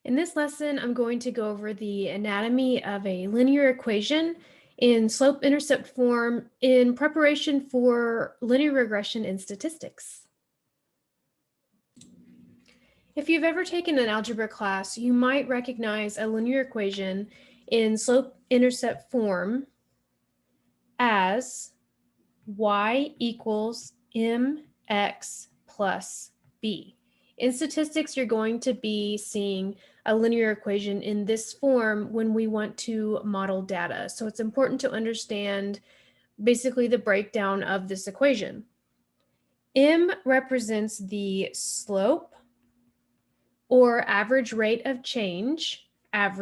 In this lesson, I'm going to go over the anatomy of a linear equation in slope-intercept form in preparation for linear regression in statistics. If you've ever taken an algebra class, you might recognize a linear equation in slope-intercept form as y equals mx plus b. In statistics, you're going to be seeing a linear equation in this form when we want to model data. So it's important to understand basically the breakdown of this equation. M represents the slope or average rate of change, and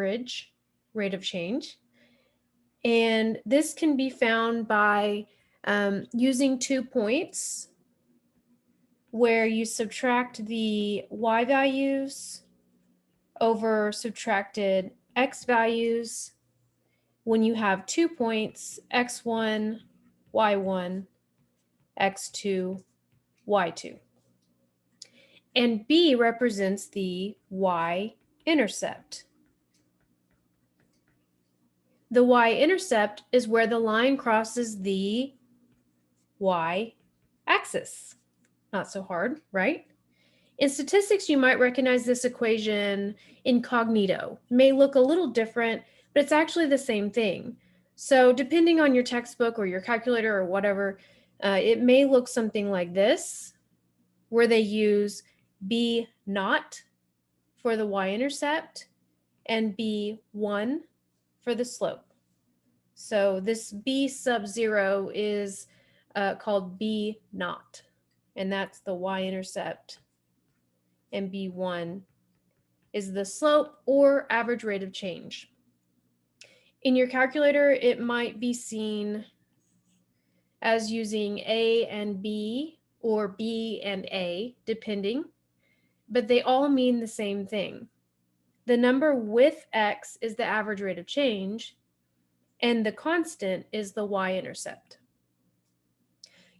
this can be found by using 2 points where you subtract the y values over subtracted x values when you have 2 points, x1, y1, x2, y2. And b represents the y-intercept. The y-intercept is where the line crosses the y-axis. Not so hard, right? In statistics, you might recognize this equation incognito. It may look a little different, but it's actually the same thing. So depending on your textbook or your calculator or whatever, it may look something like this, where they use b naught for the y-intercept and b1 for the slope. So this b sub 0 is called b naught, and that's the y-intercept, and b1 is the slope or average rate of change. In your calculator, it might be seen as using a and b or b and a, depending, but they all mean the same thing. The number with x is the average rate of change, and the constant is the y-intercept.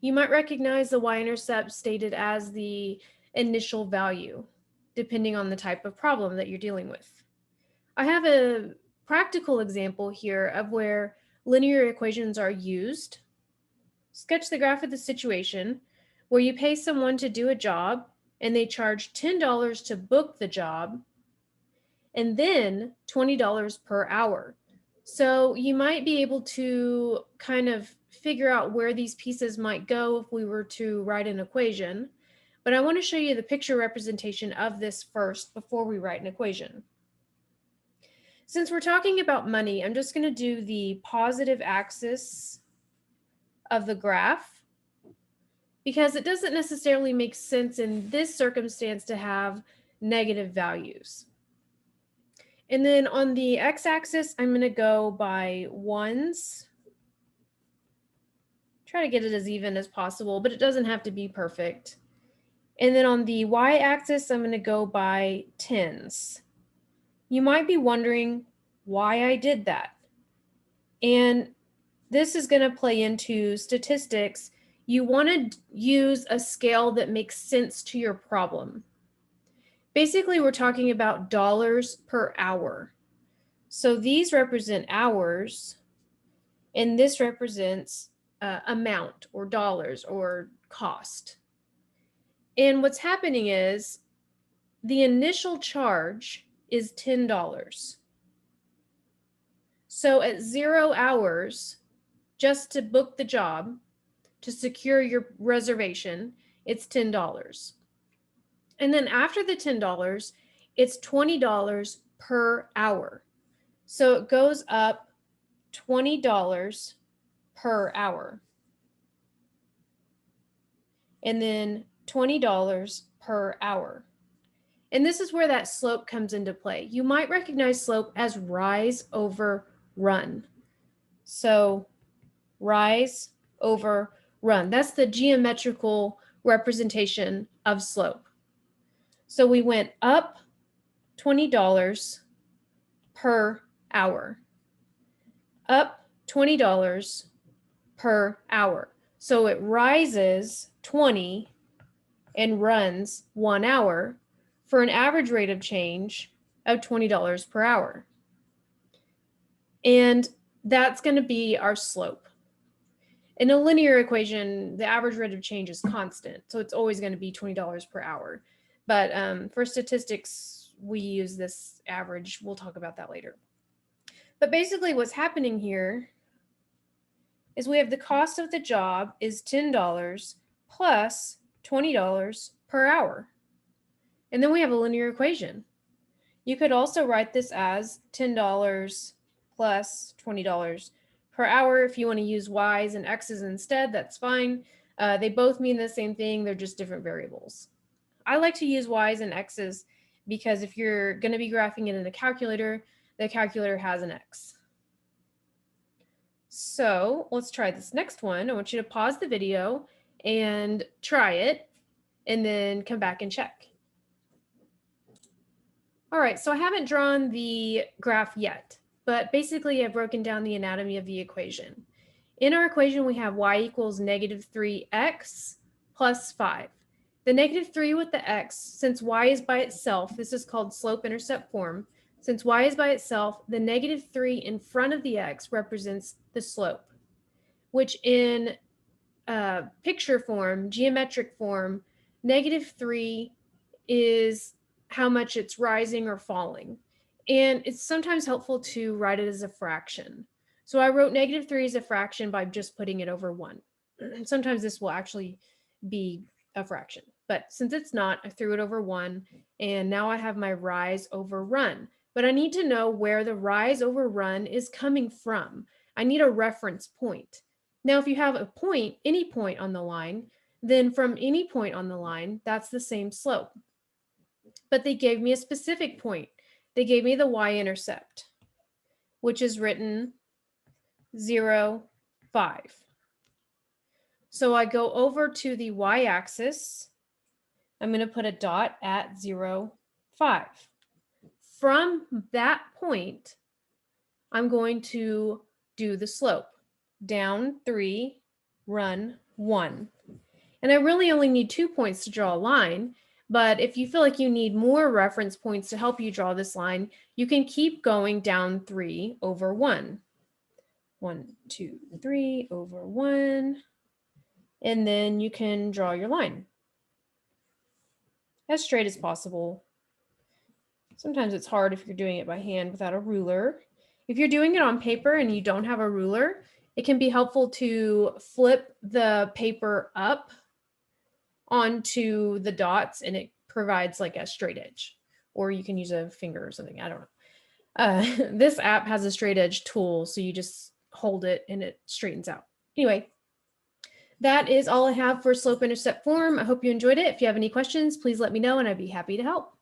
You might recognize the y-intercept stated as the initial value, depending on the type of problem that you're dealing with. I have a practical example here of where linear equations are used. Sketch the graph of the situation where you pay someone to do a job and they charge $10 to book the job and then $20 per hour. So you might be able to kind of figure out where these pieces might go if we were to write an equation. But I want to show you the picture representation of this first before we write an equation. Since we're talking about money, I'm just going to do the positive axis of the graph because it doesn't necessarily make sense in this circumstance to have negative values. And then on the x-axis, I'm going to go by ones. Try to get it as even as possible, but it doesn't have to be perfect. And then on the y-axis, I'm going to go by tens. You might be wondering why I did that. And this is going to play into statistics. You want to use a scale that makes sense to your problem. Basically, we're talking about dollars per hour. So these represent hours, and this represents amount or dollars or cost. And what's happening is the initial charge is $10. So at 0 hours, just to book the job, to secure your reservation, it's $10. And then after the $10, it's $20 per hour. So it goes up $20 per hour. And then $20 per hour. And this is where that slope comes into play. You might recognize slope as rise over run. So rise over run. That's the geometrical representation of slope. So we went up $20 per hour, up $20 per hour. So it rises 20 and runs 1 hour for an average rate of change of $20 per hour. And that's going to be our slope. In a linear equation, the average rate of change is constant, so it's always going to be $20 per hour. But for statistics, we use this average. We'll talk about that later. But basically what's happening here is we have the cost of the job is $10 plus $20 per hour. And then we have a linear equation. You could also write this as $10 plus $20 per hour. If you want to use y's and x's instead, that's fine. They both mean the same thing. They're just different variables. I like to use y's and x's because if you're going to be graphing it in a calculator, the calculator has an x. So let's try this next one. I want you to pause the video and try it and then come back and check. All right, so I haven't drawn the graph yet, but basically I've broken down the anatomy of the equation. In our equation, we have y equals -3x plus 5. The -3 with the x, since y is by itself, this is called slope-intercept form. Since y is by itself, the -3 in front of the x represents the slope, which in picture form, geometric form, -3 is how much it's rising or falling. And it's sometimes helpful to write it as a fraction. So I wrote -3 as a fraction by just putting it over 1. Sometimes this will actually be a fraction, but since it's not, I threw it over 1, and now I have my rise over run. But I need to know where the rise over run is coming from. I need a reference point. Now, if you have a point, any point on the line, then from any point on the line, that's the same slope. But they gave me a specific point. They gave me the y-intercept, which is written 0, 5. So I go over to the y-axis. I'm going to put a dot at 0, 5. From that point, I'm going to do the slope. Down 3, run 1. And I really only need 2 points to draw a line. But if you feel like you need more reference points to help you draw this line, you can keep going down 3 over 1. 1, 2, 3 over 1. And then you can draw your line as straight as possible. Sometimes it's hard if you're doing it by hand without a ruler. If you're doing it on paper and you don't have a ruler, it can be helpful to flip the paper up onto the dots and it provides like a straight edge, or you can use a finger or something. I don't know. This app has a straight edge tool, so you just hold it and it straightens out. Anyway, that is all I have for slope intercept form. I hope you enjoyed it. If you have any questions, please let me know and I'd be happy to help.